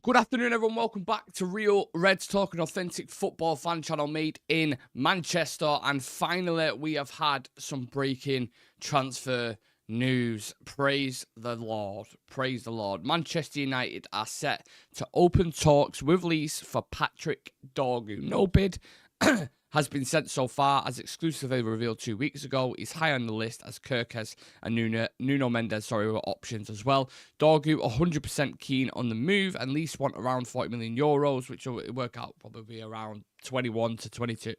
Good afternoon, everyone. Welcome back to Real Reds Talk, an authentic football fan channel made in Manchester. And finally, we have had some breaking transfer news. Praise the Lord. Praise the Lord. Manchester United are set to open talks with Lecce for Patrick Dorgu. No bid has been sent so far, as exclusively revealed 2 weeks ago. He's high on the list as Kerkez and Nuno Mendes were options as well. Dorgu 100% keen on the move, and Lecce want around 40 million euros, which will work out probably around 21 to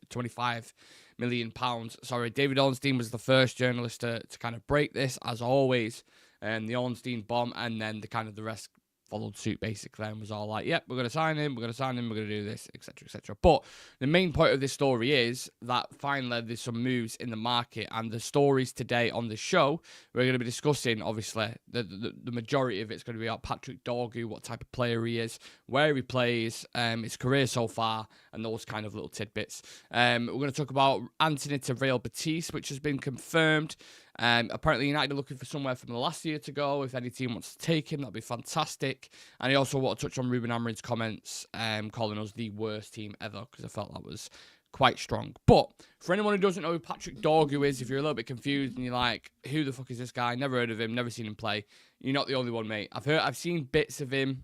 25 million pounds. Sorry, David Ornstein was the first journalist to kind of break this, as always. The Ornstein bomb, and then the rest followed suit basically and was all like, yep, we're going to sign him, we're going to do this, etc, etc. But the main point of this story is that finally there's some moves in the market, and the stories today on the show, we're going to be discussing, obviously, the majority of it's going to be about Patrick Dorgu, what type of player he is, where he plays, his career so far, and those kind of little tidbits. We're going to talk about Antony to Real Betis, which has been confirmed. Apparently United are looking for somewhere from the last year to go. If any team wants to take him, that'd be fantastic. And I also want to touch on Ruben Amorim's comments, calling us the worst team ever, because I felt that was quite strong. But for anyone who doesn't know who Patrick Dorgu is, if you're a little bit confused and you're like, who the fuck is this guy? Never heard of him, never seen him play. You're not the only one, mate. I've seen bits of him,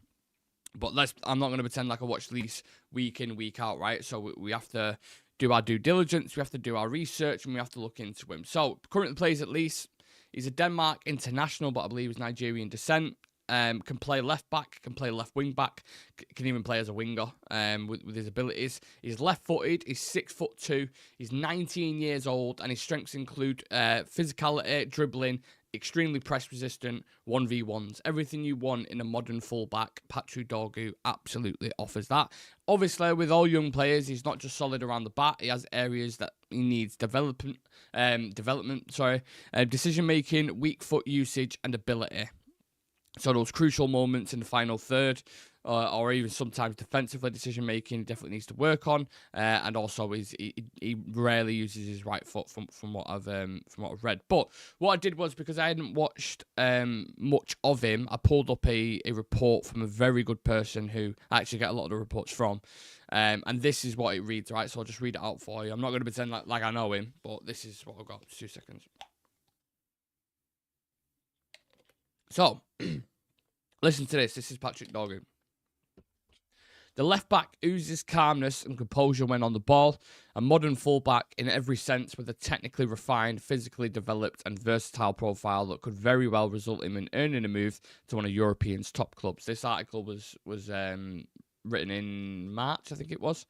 but I'm not going to pretend like I watch Lecce week in, week out, right? So we have to do our due diligence, we have to do our research, and we have to look into him. So, currently plays at Lecce. He's a Denmark international, but I believe he's Nigerian descent. Can play left back, can play left wing back, can even play as a winger with his abilities. He's left-footed, he's 6'2", he's 19 years old, and his strengths include physicality, dribbling, extremely press resistant, 1v1s. Everything you want in a modern fullback, Patrick Dorgu absolutely offers that. Obviously, with all young players, he's not just solid around the bat. He has areas that he needs development, decision-making, weak foot usage, and ability. So those crucial moments in the final third, or even sometimes defensively decision-making, he definitely needs to work on. And also, he rarely uses his right foot from what I've read. But what I did was, because I hadn't watched much of him, I pulled up a report from a very good person who I actually get a lot of the reports from. And this is what it reads, right? So I'll just read it out for you. I'm not going to pretend like I know him, but this is what I've got. 2 seconds. So, listen to this. This is Patrick Dorgu. The left-back oozes calmness and composure when on the ball, a modern fullback in every sense with a technically refined, physically developed and versatile profile that could very well result him in earning a move to one of Europe's top clubs. This article was written in March, I think it was,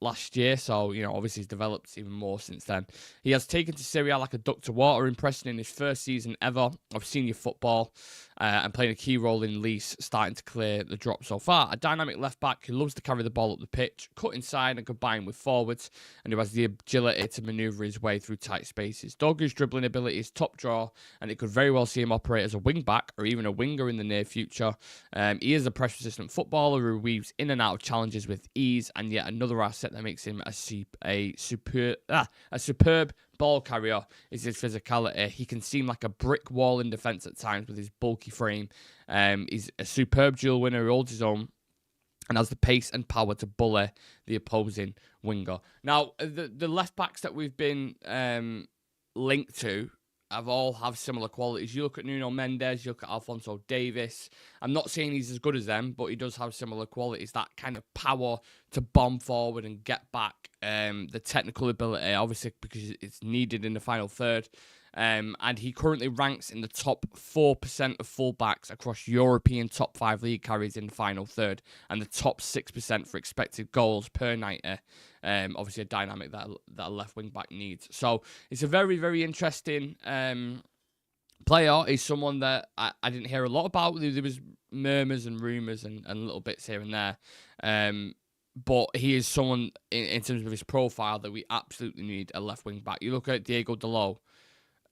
last year. So, obviously he's developed even more since then. He has taken to Serie A like a duck to water, impressing in his first season ever of senior football, and playing a key role in Lecce, starting to clear the drop so far. A dynamic left-back who loves to carry the ball up the pitch, cut inside and combine with forwards, and who has the agility to manoeuvre his way through tight spaces. Dorgu's dribbling ability is top draw, and it could very well see him operate as a wing-back or even a winger in the near future. He is a press-resistant footballer who weaves in and out of challenges with ease, and yet another asset that makes him a superb ball carrier is his physicality. He can seem like a brick wall in defence at times with his bulky frame. He's a superb duel winner who holds his own and has the pace and power to bully the opposing winger. Now, the left-backs that we've been linked to have similar qualities. You look at Nuno Mendes, you look at Alphonso Davies. I'm not saying he's as good as them, but he does have similar qualities. That kind of power to bomb forward and get back. The technical ability, obviously, because it's needed in the final third. And he currently ranks in the top 4% of fullbacks across European top 5 league carries in the final third, and the top 6% for expected goals per 90. Obviously, a dynamic that a left wing back needs. So it's a very, very interesting player. He's someone that I didn't hear a lot about. There was murmurs and rumours and little bits here and there. But he is someone, in terms of his profile, that we absolutely need a left wing back. You look at Diego Dalot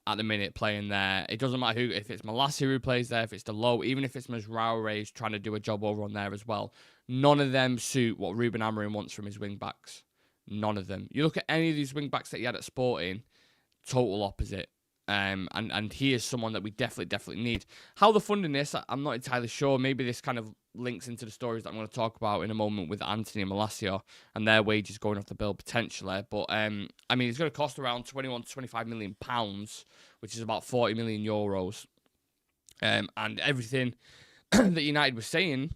at the minute playing there. It doesn't matter if it's Malassi who plays there, if it's Dalot, even if it's Mazraoui trying to do a job over on there as well. None of them suit what Ruben Amorim wants from his wing backs. None of them. You look at any of these wing backs that he had at Sporting, total opposite. And he is someone that we definitely need. How they're funding this, I'm not entirely sure. Maybe this kind of links into the stories that I'm going to talk about in a moment with Antony and Malacia and their wages going off the bill potentially. But I mean, it's going to cost around 21 to 25 million pounds, which is about 40 million euros. And everything that United was saying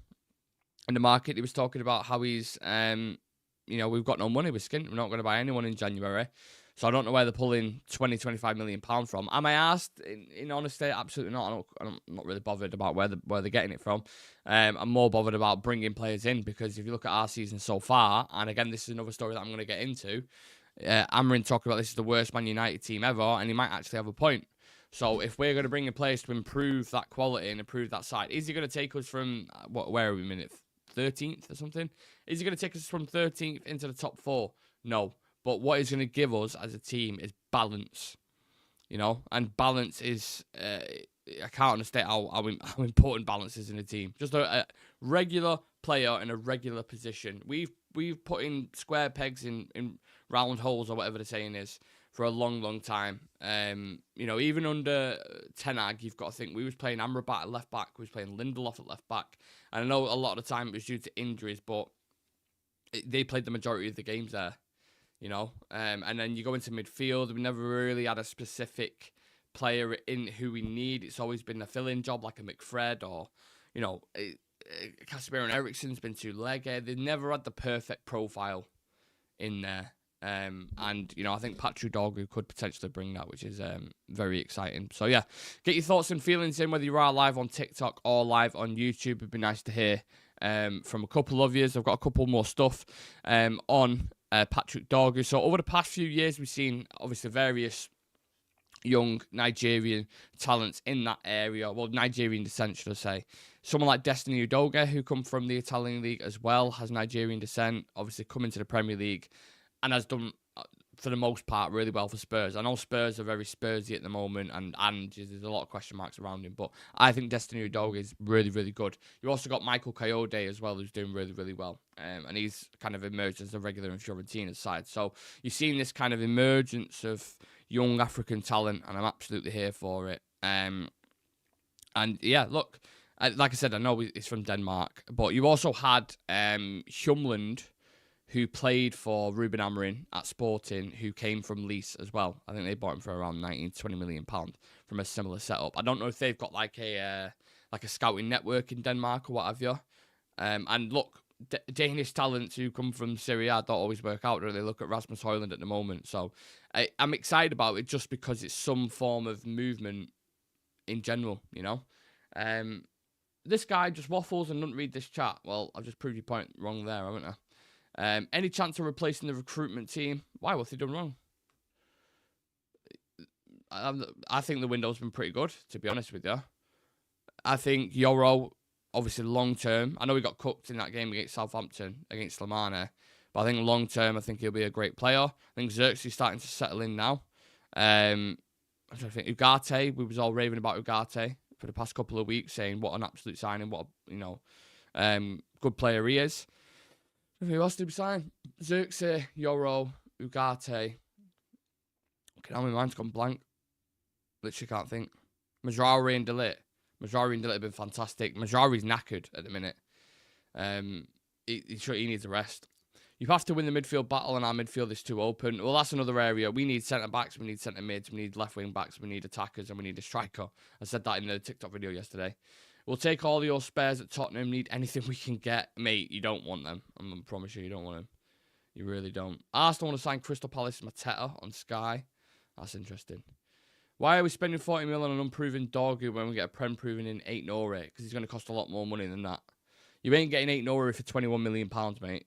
in the market, he was talking about how he's, we've got no money, we're skint, we're not going to buy anyone in January. So I don't know where they're pulling 20, 25 million pounds from. Am I asked? In honesty, absolutely not. I'm not really bothered about where they're getting it from. I'm more bothered about bringing players in, because if you look at our season so far, and again, this is another story that I'm going to get into, Amarin talking about this is the worst Man United team ever, and he might actually have a point. So if we're going to bring in players to improve that quality and improve that side, is he going to take us from, where are we, minute 13th or something? Is he going to take us from 13th into the top 4? No. But what he's going to give us as a team is balance, and balance is, I can't understand how important balance is in a team. Just a regular player in a regular position. We've put in square pegs in round holes, or whatever the saying is, for a long, long time. Even under Ten Hag, you've got to think, we was playing Amrabat at left back, we was playing Lindelof at left back. And I know a lot of the time it was due to injuries, but they played the majority of the games there. And then you go into midfield. We never really had a specific player in who we need. It's always been a fill-in job, like a McFred, or, Casemiro and Eriksen's been too leggy. They've never had the perfect profile in there. And, I think Patrick Dorgu could potentially bring that, which is very exciting. So, yeah, get your thoughts and feelings in, whether you are live on TikTok or live on YouTube. It'd be nice to hear from a couple of you. I've got a couple more stuff on Patrick Dorgu. So over the past few years, we've seen obviously various young Nigerian talents in that area. Well, Nigerian descent, should I say. Someone like Destiny Udogie, who come from the Italian league as well, has Nigerian descent, obviously come into the Premier League and has done, for the most part, really well for Spurs. I know Spurs are very Spursy at the moment, and there's a lot of question marks around him, but I think Destiny Udogie is really, really good. You also got Michael Coyote as well, who's doing really, really well, and he's kind of emerged as a regular in Fiorentina's side. So you're seeing this kind of emergence of young African talent, and I'm absolutely here for it. And yeah, look, like I said, I know it's from Denmark, but you also had Hjumland, who played for Ruben Amorim at Sporting, who came from Lecce as well. I think they bought him for around 19 to 20 million pounds from a similar setup. I don't know if they've got like a scouting network in Denmark or what have you. And look, Danish talents who come from Serie A don't always work out, do they? Look at Rasmus Højlund at the moment. So I'm excited about it just because it's some form of movement in general, This guy just waffles and doesn't read this chat. Well, I've just proved your point wrong there, haven't I? Any chance of replacing the recruitment team? Why? What's he done wrong? I think the window's been pretty good, to be honest with you. I think Yoro, obviously long term, I know he got cooked in that game against Southampton, against Slimane, but I think long term, I think he'll be a great player. I think Xerxes starting to settle in now. I think Ugarte, we was all raving about Ugarte for the past couple of weeks, saying what an absolute signing, what a, good player he is. Who else did we sign? Xerxes, Yoro, Ugarte. Okay, now my mind's gone blank. Literally can't think. Majraoui and Delit. Majraoui and Delit have been fantastic. Majraoui's knackered at the minute. He needs a rest. You have to win the midfield battle, and our midfield is too open. Well, that's another area. We need centre-backs, we need centre-mids, we need left-wing backs, we need attackers, and we need a striker. I said that in the TikTok video yesterday. We'll take all your spares at Tottenham. Need anything we can get. Mate, you don't want them. I promise you don't want them. You really don't. Arsenal want to sign Crystal Palace Mateta on Sky. That's interesting. Why are we spending 40 million on an unproven Dorgu when we get a Prem proven in 8 Nore? Because he's going to cost a lot more money than that. You ain't getting 8 Nore for £21 million, mate.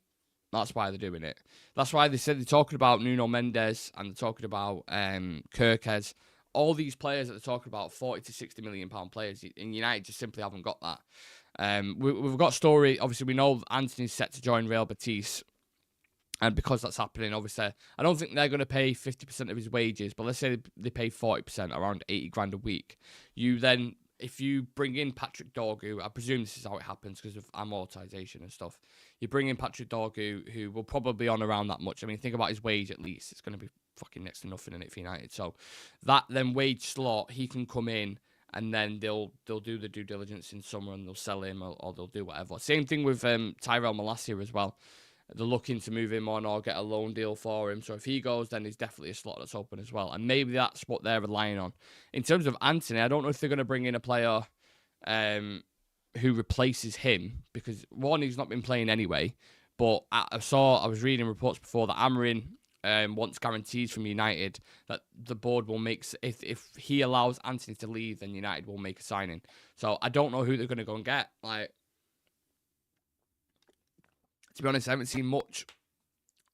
That's why they're doing it. That's why they said they're talking about Nuno Mendes and they're talking about Kerkez. All these players that they're talking about, 40 to 60 million pound players, and United just simply haven't got that. We've got a story. Obviously, we know Antony's set to join Real Betis. And because that's happening, obviously, I don't think they're going to pay 50% of his wages, but let's say they pay 40%, around 80 grand a week. You then if you bring in Patrick Dorgu, I presume this is how it happens because of amortization and stuff. You bring in Patrick Dorgu, who will probably be on around that much. I mean, think about his wage at least. It's going to be fucking next to nothing in it for United. So that then wage slot, he can come in and then they'll do the due diligence in summer and they'll sell him or they'll do whatever. Same thing with Tyrell Malacia as well. They're looking to move him on or get a loan deal for him. So if he goes, then there's definitely a slot that's open as well. And maybe that's what they're relying on. In terms of Antony, I don't know if they're going to bring in a player who replaces him because, one, he's not been playing anyway. But I was reading reports before that Amarin wants guarantees from United that the board will make, if he allows Antony to leave, then United will make a signing. So I don't know who they're going to go and get. Like, to be honest, I haven't seen much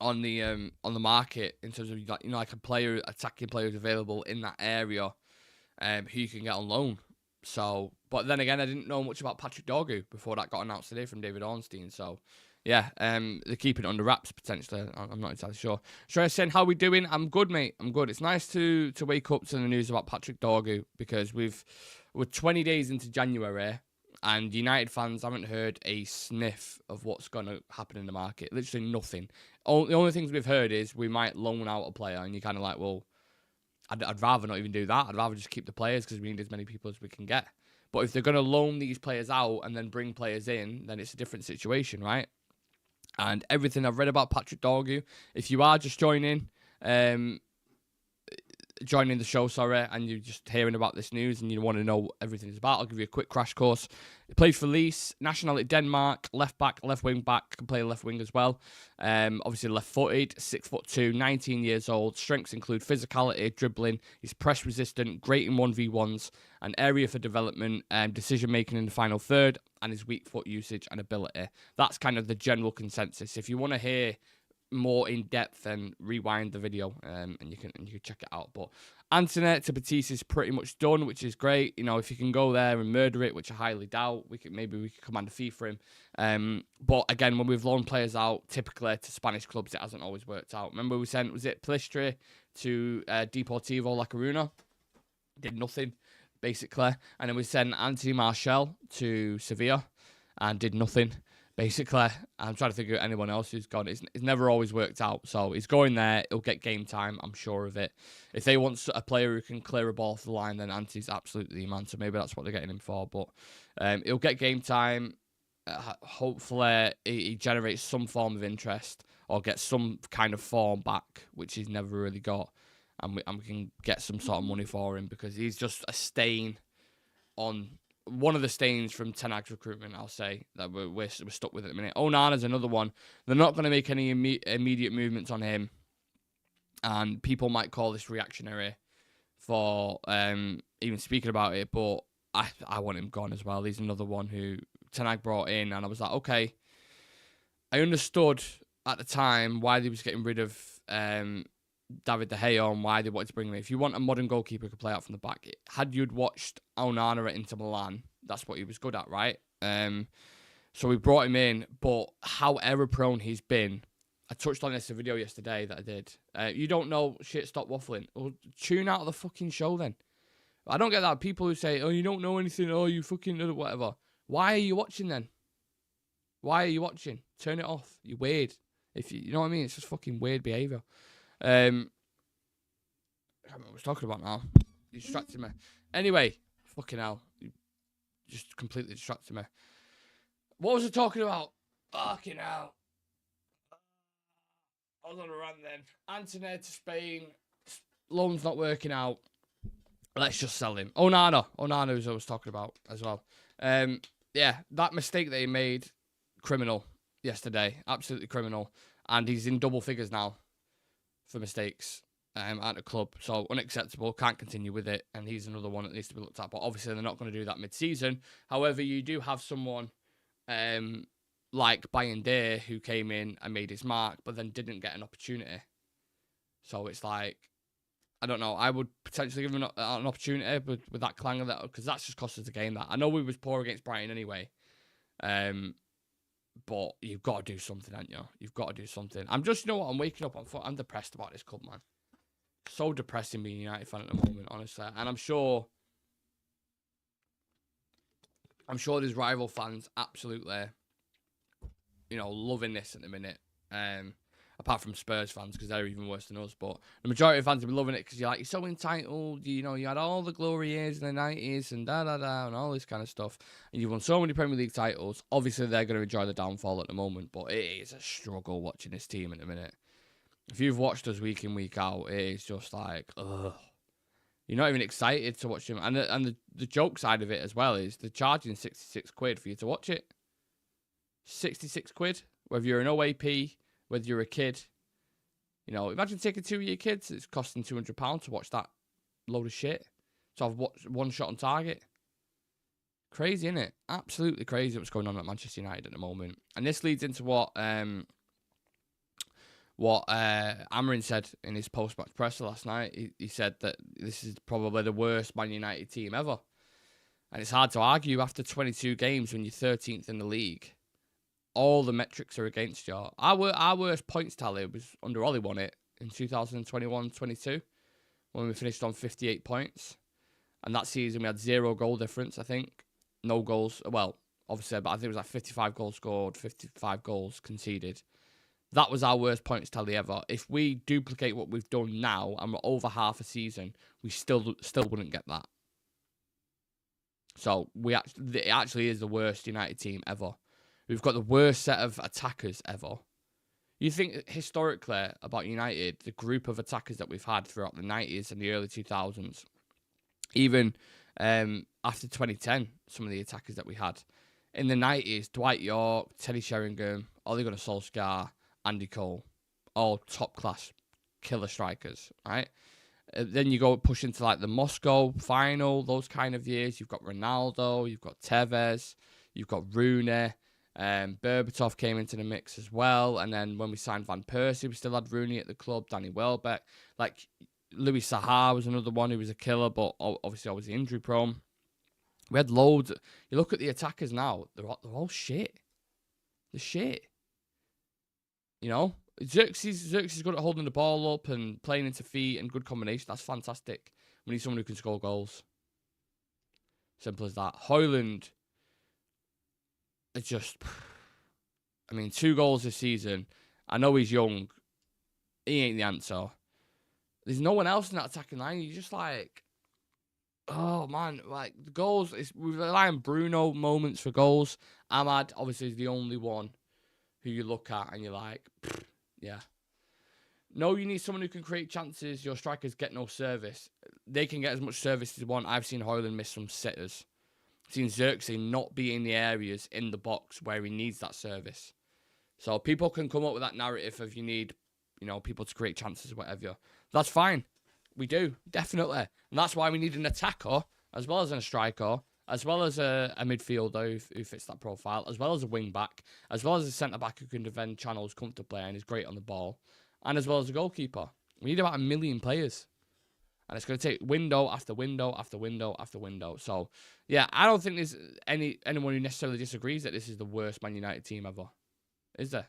on the market in terms of like a player, attacking players available in that area, who you can get on loan. So, but then again, I didn't know much about Patrick Dorgu before that got announced today from David Ornstein. So, yeah, they're keeping it under wraps potentially. I'm not entirely sure. Shreyas saying, how we doing? I'm good, mate. I'm good. It's nice to wake up to the news about Patrick Dorgu because we're 20 days into January. And United fans haven't heard a sniff of what's going to happen in the market. Literally nothing. The only things we've heard is we might loan out a player. And you're kind of like, well, I'd rather not even do that. I'd rather just keep the players because we need as many people as we can get. But if they're going to loan these players out and then bring players in, then it's a different situation, right? And everything I've read about Patrick Dorgu, if you are just joining the show, and you're just hearing about this news and you want to know what everything is about, I'll give you a quick crash course. He plays for Lecce, nationality Denmark, left back, left wing back, can play left wing as well. Obviously left footed, 6'2", 19 years old. Strengths include physicality, dribbling. He's press resistant, great in 1v1s, an area for development, decision making in the final third, and his weak foot usage and ability. That's kind of the general consensus. If you want to hear more in depth, and rewind the video, and you can check it out. But Antony to Betis is pretty much done, which is great. You know, if you can go there and murder it, which I highly doubt, maybe we could command a fee for him. But again, when we've loaned players out, typically to Spanish clubs, it hasn't always worked out. Remember, we sent, was it Pelistri to Deportivo La Coruña? Did nothing, basically. And then we sent Anthony Martial to Sevilla and did nothing. Basically, I'm trying to think of anyone else who's gone. It's never always worked out. So he's going there. He'll get game time. I'm sure of it. If they want a player who can clear a ball off the line, then Antony's absolutely the man. So maybe that's what they're getting him for. But he'll get game time. Hopefully, he generates some form of interest or gets some kind of form back, which he's never really got. And we can get some sort of money for him because he's just a stain on... one of the stains from Ten Hag's recruitment, I'll say, that we're stuck with at the minute. Onano's another one. They're not going to make any immediate movements on him. And people might call this reactionary for even speaking about it, but I want him gone as well. He's another one who Ten Hag brought in, and I was like, okay. I understood at the time why they was getting rid of David De Gea and why they wanted to bring him in. If you want a modern goalkeeper who could play out from the back, had you'd watched Onano at Inter Milan, that's what he was good at, right? So we brought him in, but how error-prone he's been. I touched on this in a video yesterday that I did. You don't know shit, stop waffling. Well, tune out of the fucking show then. I don't get that. People who say, oh, you don't know anything, oh, you fucking whatever. Why are you watching then? Why are you watching? Turn it off. You're weird. You know what I mean? It's just fucking weird behaviour. I can't remember what I was talking about now. You distracted me. Anyway, fucking hell. You just completely distracted me. What was I talking about? Fucking hell. I was on a rant then. Antony to Spain. Loan's not working out. Let's just sell him. Onano is what I was talking about as well. Yeah, that mistake that he made, criminal yesterday. Absolutely criminal. And he's in double figures now for mistakes at the club. So unacceptable. Can't continue with it. And he's another one that needs to be looked at. But obviously they're not going to do that mid-season. However, you do have someone like Bayern Day who came in and made his mark, but then didn't get an opportunity. So it's like, I don't know. I would potentially give him an opportunity with that clang of that, because that's just cost us the game. That I know we was poor against Brighton anyway, but you've got to do something, haven't you? You've got to do something. I'm just, you know what? I'm waking up. I'm depressed about this club, man. So depressing being a United fan at the moment, honestly. And I'm sure I'm sure there's rival fans absolutely, loving this at the minute. Apart from Spurs fans, because they're even worse than us. But the majority of fans will be loving it because you're so entitled. You had all the glory years in the 90s and da-da-da and all this kind of stuff. And you've won so many Premier League titles. Obviously, they're going to enjoy the downfall at the moment. But it is a struggle watching this team at the minute. If you've watched us week in, week out, it is just like, ugh. You're not even excited to watch them. And the joke side of it as well is they're charging 66 quid for you to watch it. 66 quid. Whether you're an OAP, whether you're a kid. Imagine taking 2 of your kids. It's costing £200 to watch that load of shit. To have one shot on target. Crazy, isn't it? Absolutely crazy what's going on at Manchester United at the moment. And this leads into what Amarin said in his post-match presser last night. He said that this is probably the worst Man United team ever. And it's hard to argue after 22 games when you're 13th in the league. All the metrics are against you. Our worst points tally was under Ollie won it in 2021-22 when we finished on 58 points. And that season we had 0 goal difference, I think. No goals. Well, obviously, but I think it was like 55 goals scored, 55 goals conceded. That was our worst points tally ever. If we duplicate what we've done now and we're over half a season, we still wouldn't get that. So it actually is the worst United team ever. We've got the worst set of attackers ever. You think historically about United, the group of attackers that we've had throughout the 90s and the early 2000s, even after 2010, some of the attackers that we had. In the 90s, Dwight York, Teddy Sheringham, Ole Gunnar Solskjaer, Andy Cole, all top-class killer strikers, right? Then you go push into like the Moscow final, those kind of years. You've got Ronaldo, you've got Tevez, you've got Rooney. Berbatov came into the mix as well, and then when we signed Van Persie, we still had Rooney at the club, Danny Welbeck, like Louis Saha was another one who was a killer, but obviously always injury prone. We had loads. You look at the attackers now; they're all shit. They're shit. Xerxes is good at holding the ball up and playing into feet and good combination. That's fantastic. We need someone who can score goals. Simple as that. Højlund. It's just, 2 goals this season. I know he's young. He ain't the answer. There's no one else in that attacking line. You're just like, oh man, like the goals. We rely on Bruno moments for goals. Ahmad obviously is the only one who you look at and you're like, yeah. No, you need someone who can create chances. Your strikers get no service. They can get as much service as they want. I've seen Højlund miss some sitters. Seen Xerxes not be in the areas in the box where he needs that service. So people can come up with that narrative of you need, people to create chances or whatever. That's fine. We do, definitely. And that's why we need an attacker, as well as a striker, as well as a midfielder who fits that profile, as well as a wing-back, as well as a centre-back who can defend channels comfortably and is great on the ball, and as well as a goalkeeper. We need about 1 million players. And it's going to take window after window after window after window. So, yeah, I don't think there's anyone who necessarily disagrees that this is the worst Man United team ever. Is there?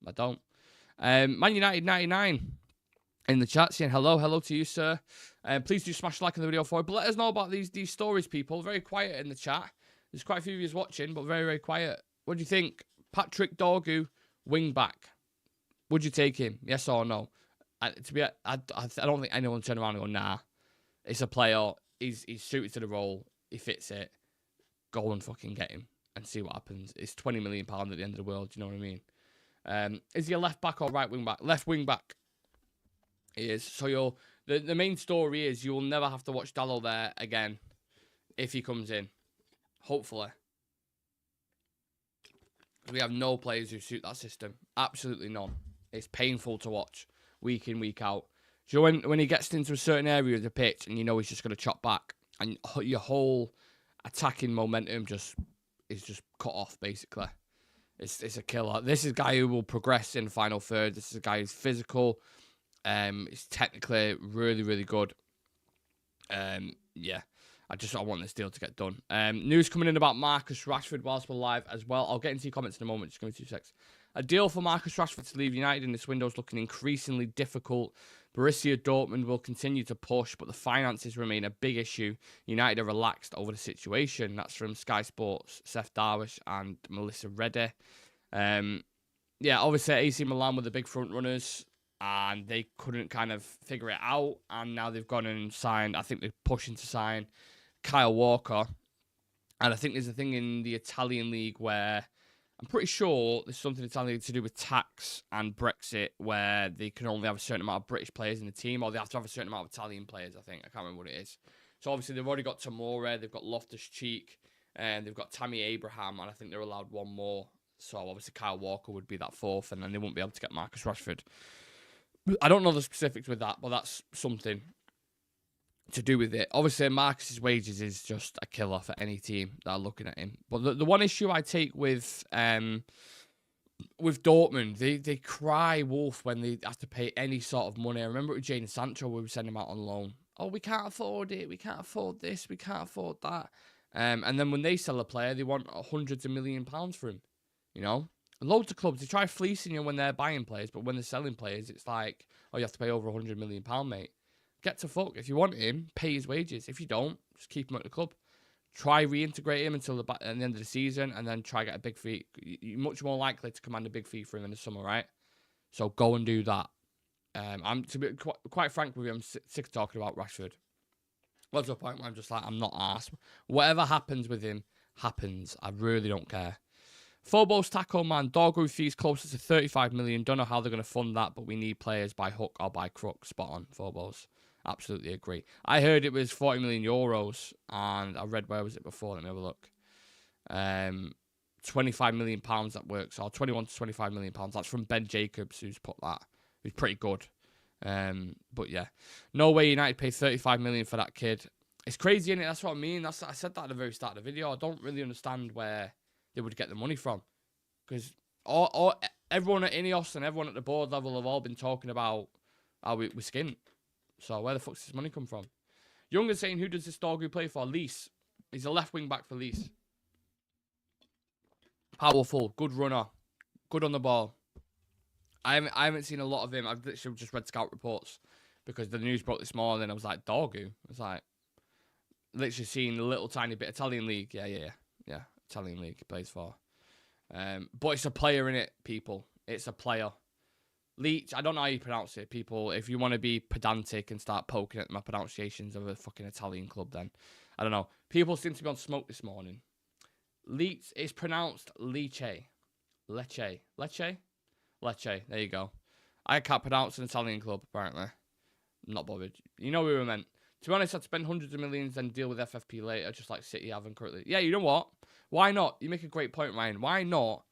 I don't. Man United 99 in the chat saying hello to you, sir. Please do smash like on the video for it. But let us know about these stories, people. Very quiet in the chat. There's quite a few of you watching, but very, very quiet. What do you think? Patrick Dorgu, wing back. Would you take him? Yes or no? I don't think anyone turn around and go, nah, it's a player. He's suited to the role. He fits it. Go and fucking get him and see what happens. It's £20 million at the end of the world. Do you know what I mean? Is he a left back or right wing back? Left wing back. He is. So the main story is you will never have to watch Dallo there again if he comes in. Hopefully. We have no players who suit that system. Absolutely none. It's painful to watch. Week in, week out. Do you know when he gets into a certain area of the pitch and you know he's just going to chop back and your whole attacking momentum is just cut off, basically. It's a killer. This is a guy who will progress in the final third. This is a guy who's physical. He's technically really, really good. Yeah. I want this deal to get done. News coming in about Marcus Rashford whilst we're live as well. I'll get into your comments in a moment. Just give me 2 seconds. A deal for Marcus Rashford to leave United in this window is looking increasingly difficult. Borussia Dortmund will continue to push, but the finances remain a big issue. United are relaxed over the situation. That's from Sky Sports, Seth Darwish and Melissa Reddy. Yeah, obviously AC Milan were the big front runners, and they couldn't kind of figure it out. And now they've gone and signed, I think they're pushing to sign Kyle Walker. And I think there's a thing in the Italian league where I'm pretty sure there's something Italian to do with tax and Brexit where they can only have a certain amount of British players in the team, or they have to have a certain amount of Italian players, I think. I can't remember what it is. So obviously they've already got Tomori, they've got Loftus-Cheek, and they've got Tammy Abraham, and I think they're allowed one more. So obviously Kyle Walker would be that fourth, and then they won't be able to get Marcus Rashford. I don't know the specifics with that, but that's something to do with it. Obviously, Marcus's wages is just a killer for any team that are looking at him. But the one issue I take with Dortmund, they cry wolf when they have to pay any sort of money. I remember with Jadon Sancho, we were sending him out on loan. Oh, we can't afford it. We can't afford this. We can't afford that. And then when they sell a player, they want hundreds of £1 million for him. You know? Loads of clubs, they try fleecing you when they're buying players, but when they're selling players, it's like, oh, you have to pay over £100 million, mate. Get to fuck. If you want him, pay his wages. If you don't, just keep him at the club. Try reintegrate him until at the end of the season, and then try get a big fee. You're much more likely to command a big fee for him in the summer, right? So go and do that. I'm to be quite frank with you, I'm sick of talking about Rashford. What's the point where I'm just like, I'm not arsed. Whatever happens with him, happens. I really don't care. Phobos tackle man, Dorgu fees closer to 35 million. Don't know how they're going to fund that, but we need players by hook or by crook. Spot on, Phobos. Absolutely agree. I heard it was 40 million euros, and I read, where was it before? Let me have a look. 25 million pounds that works, or 21 to 25 million pounds. That's from Ben Jacobs, who's put that. He's pretty good. But yeah, no way United pay 35 million for that kid. It's crazy, innit? That's what I mean. I said that at the very start of the video. I don't really understand where they would get the money from, because everyone at Ineos and everyone at the board level have all been talking about how we're skint. So where the fuck's this money come from? Younger's saying, who does this Dorgu play for? Lees. He's a left wing back for Lees. Powerful, good runner, good on the ball. I haven't seen a lot of him. I've literally just read scout reports because the news broke this morning. I was like, Dorgu. I was like, literally seeing a little tiny bit Italian league. Yeah. Italian league he plays for. But it's a player in it, people. It's a player. Leach, I don't know how you pronounce it, people. If you want to be pedantic and start poking at my pronunciations of a fucking Italian club, then I don't know. People seem to be on smoke this morning. Leach is pronounced Lecce. Lecce. Lecce? Lecce. There you go. I can't pronounce an Italian club, apparently. I'm not bothered. You know we were meant. To be honest, I'd spend hundreds of millions and deal with FFP later, just like City haven't currently. Yeah, you know what? Why not? You make a great point, Ryan. Why not?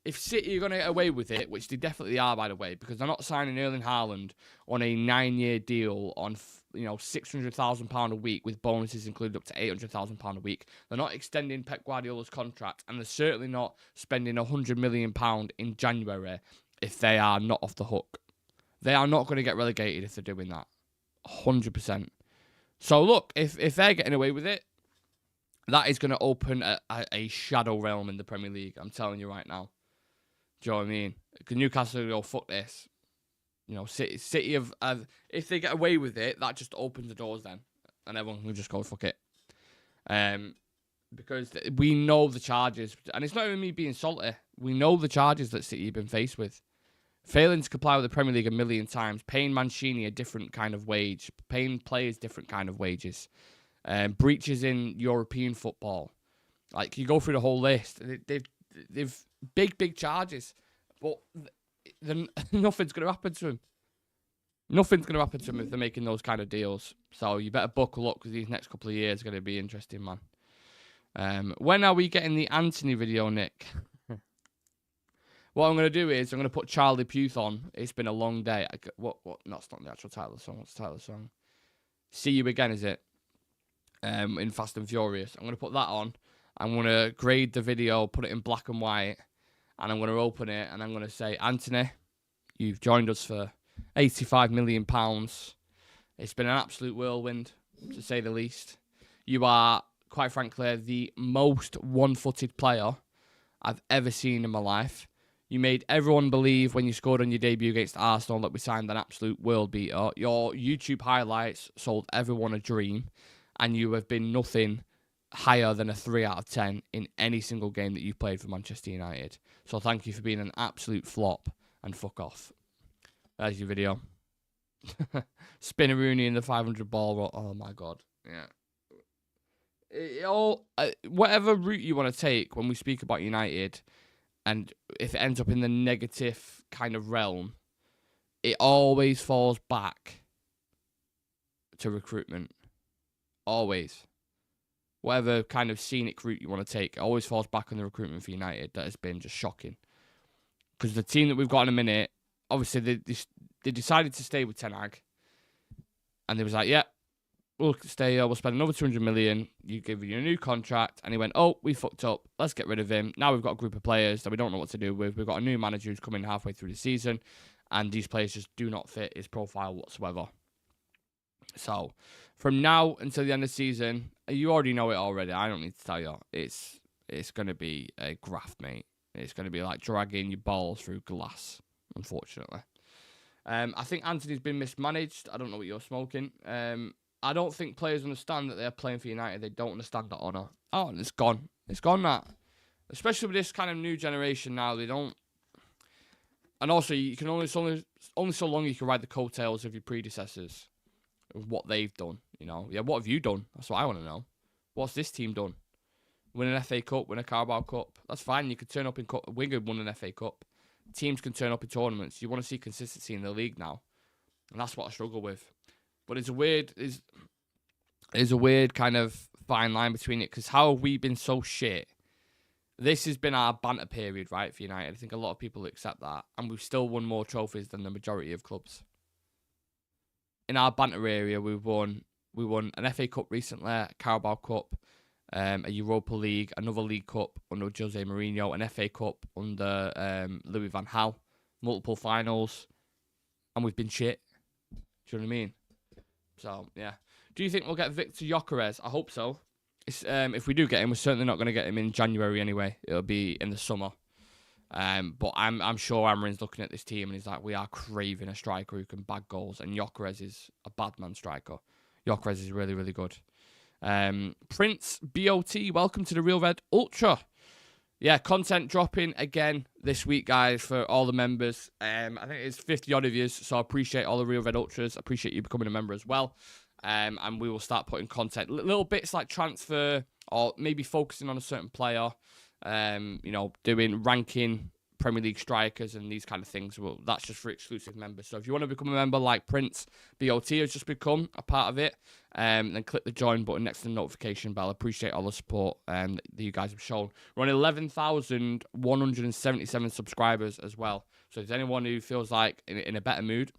If City are going to get away with it, which they definitely are, by the way, because they're not signing Erling Haaland on a 9-year deal on, £600,000 a week with bonuses included up to £800,000 a week. They're not extending Pep Guardiola's contract, and they're certainly not spending £100 million in January if they are not off the hook. They are not going to get relegated if they're doing that. 100%. So look, if they're getting away with it, that is going to open a shadow realm in the Premier League. I'm telling you right now. Do you know what I mean? Newcastle go, fuck this. City of if they get away with it, that just opens the doors then, and everyone can just go fuck it. Because we know the charges, and it's not even me being salty. We know the charges that City have been faced with. Failing to comply with the Premier League 1,000,000 times, paying Mancini a different kind of wage, paying players different kind of wages, breaches in European football. Like, you go through the whole list, they've big charges, but nothing's going to happen to them. Nothing's going to happen to them if they're making those kind of deals. So you better buckle up, because these next couple of years are going to be interesting, man. When are we getting the Antony video, Nick? What I'm going to do is I'm going to put Charlie Puth on. It's been a long day. What? No, it's not the actual title of the song. What's the title of the song? See You Again, is it? In Fast and Furious. I'm going to put that on. I'm going to grade the video, put it in black and white, and I'm going to open it, and I'm going to say, Antony, you've joined us for £85 million. It's been an absolute whirlwind, to say the least. You are, quite frankly, the most one-footed player I've ever seen in my life. You made everyone believe when you scored on your debut against Arsenal that we signed an absolute world beater. Your YouTube highlights sold everyone a dream, and you have been nothing higher than a 3 out of 10 in any single game that you've played for Manchester United. So thank you for being an absolute flop, and fuck off. There's your video. Spinner Rooney in the 500 ball. Oh my God. Yeah. Whatever route you want to take when we speak about United, and if it ends up in the negative kind of realm, it always falls back to recruitment. Always. Whatever kind of scenic route you want to take, it always falls back on the recruitment for United. That has been just shocking. Because the team that we've got in a minute, obviously they decided to stay with Ten Hag. And they was like, yeah, we'll stay here, we'll spend another 200 million, you give you a new contract. And he went, oh, we fucked up, let's get rid of him. Now we've got a group of players that we don't know what to do with. We've got a new manager who's coming halfway through the season, and these players just do not fit his profile whatsoever. So, from now until the end of the season, you already know it already, I don't need to tell you, it's going to be a graft, mate. It's going to be like dragging your balls through glass, unfortunately. I think Antony's been mismanaged. I don't know what you're smoking. I don't think players understand that they're playing for United. They don't understand that honour. Oh, and it's gone. It's gone, that. Especially with this kind of new generation now, they don't. And also, you can only so long you can ride the coattails of your predecessors, of what they've done. You know, yeah. What have you done? That's what I want to know. What's this team done? Win an FA Cup, win a Carabao Cup. That's fine. You can turn up in Wigan won an FA Cup. Teams can turn up in tournaments. You want to see consistency in the league now, and that's what I struggle with. But it's a weird kind of fine line between it, because how have we been so shit? This has been our banter period, right, for United. I think a lot of people accept that, and we've still won more trophies than the majority of clubs. In our banter area, we won an FA Cup recently, a Carabao Cup, a Europa League, another League Cup under Jose Mourinho, an FA Cup under Louis van Gaal, multiple finals, and we've been shit. Do you know what I mean? So, yeah. Do you think we'll get Victor Gyökeres? I hope so. If we do get him, we're certainly not going to get him in January anyway. It'll be in the summer. But I'm sure Amarin's looking at this team and he's like, we are craving a striker who can bag goals. And Gyökeres is a bad man striker. Gyökeres is really, really good. Prince BOT, welcome to the Real Red Ultra. Yeah, content dropping again this week, guys, for all the members. I think it's 50 odd of you, so I appreciate all the Real Red Ultras. I appreciate you becoming a member as well. And we will start putting content, little bits like transfer, or maybe focusing on a certain player. Doing ranking Premier League strikers and these kind of things. Well, that's just for exclusive members. So if you want to become a member like Prince BOT has just become a part of it, then click the join button next to the notification bell. I appreciate all the support that you guys have shown. We're on 11,177 subscribers as well. So if there's anyone who feels like in a better mood,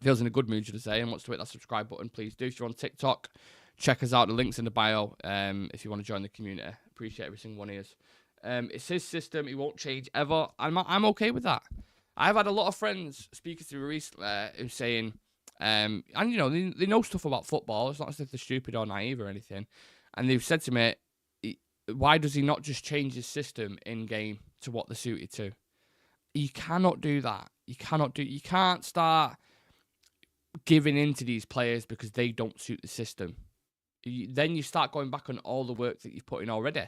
feels in a good mood, should I say, and wants to hit that subscribe button, please do. If you're on TikTok, check us out. The link's in the bio if you want to join the community. Appreciate every single one of you. It's his system. He won't change ever. I'm okay with that. I've had a lot of friends speaking to me recently who's saying, and they know stuff about football. It's not as if they're stupid or naive or anything. And they've said to me, why does he not just change his system in game to what they're suited to? You cannot do that. You can't start giving in to these players because they don't suit the system. Then you start going back on all the work that you've put in already.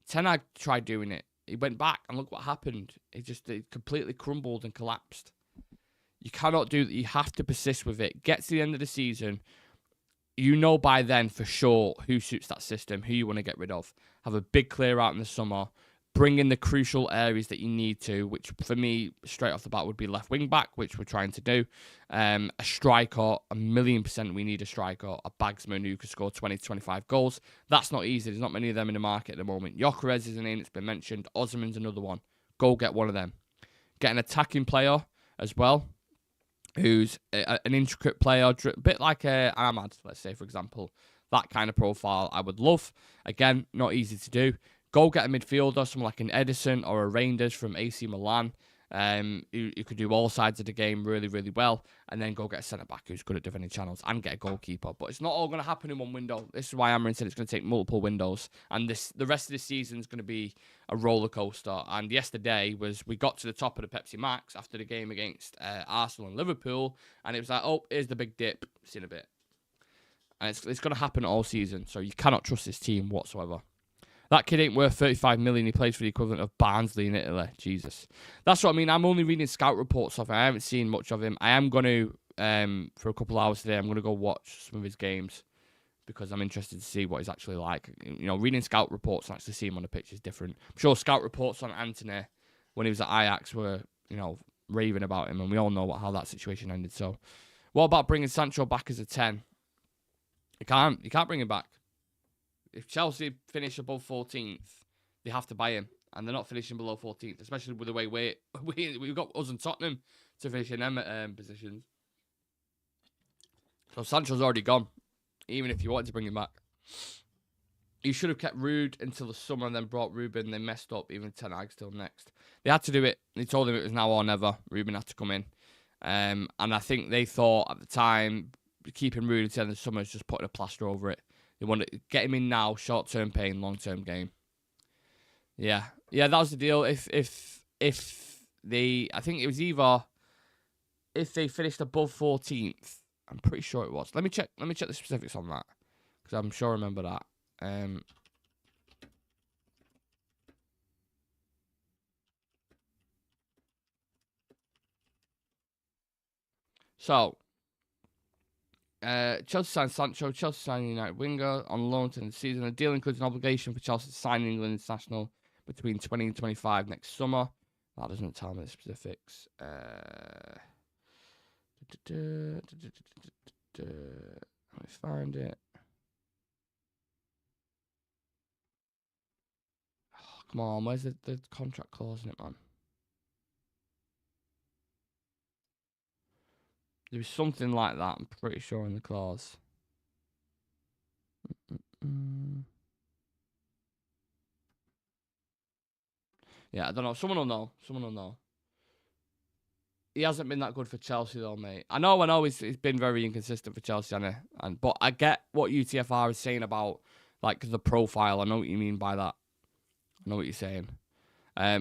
Ten Hag tried doing it. He went back and look what happened. It completely crumbled and collapsed. You cannot do that. You have to persist with it. Get to the end of the season. You know by then for sure who suits that system, who you want to get rid of. Have a big clear out in the summer. Bring in the crucial areas that you need to, which for me, straight off the bat, would be left wing back, which we're trying to do. A striker, 1,000,000% we need a striker. A bagsman who could score 20 to 25 goals. That's not easy. There's not many of them in the market at the moment. Gyökeres isn't in, it's been mentioned. Osman's another one. Go get one of them. Get an attacking player as well, who's an intricate player, a bit like Ahmad, let's say, for example. That kind of profile I would love. Again, not easy to do. Go get a midfielder, someone like an Edison or a Reinders from AC Milan. who could do all sides of the game really, really well, and then go get a centre-back who's good at defending channels and get a goalkeeper. But it's not all going to happen in one window. This is why Amarin said it's going to take multiple windows, and the rest of the season is going to be a roller coaster. And yesterday we got to the top of the Pepsi Max after the game against Arsenal and Liverpool, and it was like, oh, here's the big dip. See in a bit. And it's going to happen all season, so you cannot trust this team whatsoever. That kid ain't worth 35 million. He plays for the equivalent of Barnsley in Italy. Jesus. That's what I mean. I'm only reading scout reports of him. I haven't seen much of him. I am going to, for a couple of hours today, I'm going to go watch some of his games because I'm interested to see what he's actually like. You know, reading scout reports and actually seeing him on the pitch is different. I'm sure scout reports on Antony when he was at Ajax were, you know, raving about him, and we all know how that situation ended. So, what about bringing Sancho back as a 10? You can't bring him back. If Chelsea finish above 14th, they have to buy him. And they're not finishing below 14th, especially with the way we've got us and Tottenham to finish in them positions. So Sancho's already gone, even if you wanted to bring him back. You should have kept Rude until the summer and then brought Ruben. They messed up, even Ten Hag still next. They had to do it. They told him it was now or never. Ruben had to come in. And I think they thought at the time, keeping Rude until the end of the summer is just putting a plaster over it. They want to get him in now, short-term pain, long-term gain. Yeah, that was the deal. If they, I think it was either if they finished above 14th. I'm pretty sure it was. Let me check the specifics on that because I'm sure I remember that. So. Chelsea signed Sancho. Chelsea signed United winger on loan to the season. The deal includes an obligation for Chelsea to sign England international between 20 and 25 next summer. That doesn't tell me the specifics. Let me find it. Oh, come on, where's the contract clause in it, man? There was something like that, I'm pretty sure, in the clause. Yeah, I don't know. Someone will know. He hasn't been that good for Chelsea, though, mate. I know he's been very inconsistent for Chelsea, but I get what UTFR is saying about, like, the profile. I know what you mean by that. I know what you're saying.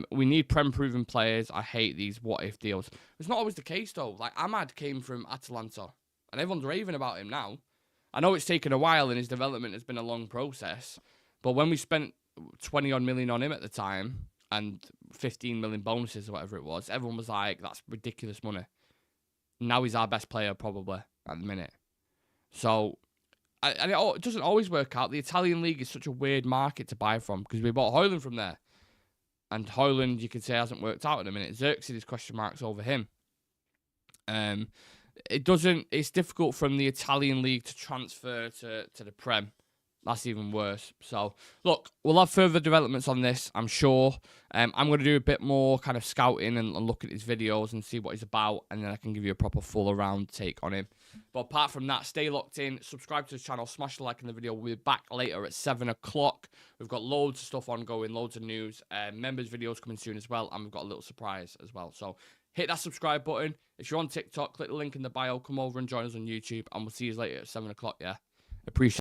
We need Prem-proven players. I hate these what-if deals. It's not always the case, though. Like, Ahmad came from Atalanta, and everyone's raving about him now. I know it's taken a while, and his development has been a long process, but when we spent 20-odd million on him at the time, and 15 million bonuses or whatever it was, everyone was like, that's ridiculous money. Now he's our best player, probably, at the minute. So, and it doesn't always work out. The Italian league is such a weird market to buy from, because we bought Højlund from there. And Højlund, you could say, hasn't worked out at the minute. Xerxes is question marks over him. It's difficult from the Italian league to transfer to the Prem. That's even worse. So, look, we'll have further developments on this, I'm sure. I'm going to do a bit more kind of scouting and look at his videos and see what he's about, and then I can give you a proper full-around take on him. But apart from that, stay locked in, subscribe to the channel, smash the like in the video. We'll be back later at 7 o'clock. We've got loads of stuff ongoing, loads of news, members videos coming soon as well, and we've got a little surprise as well. So, hit that subscribe button. If you're on TikTok, click the link in the bio, come over and join us on YouTube, and we'll see you later at 7 o'clock, yeah? Appreciate it.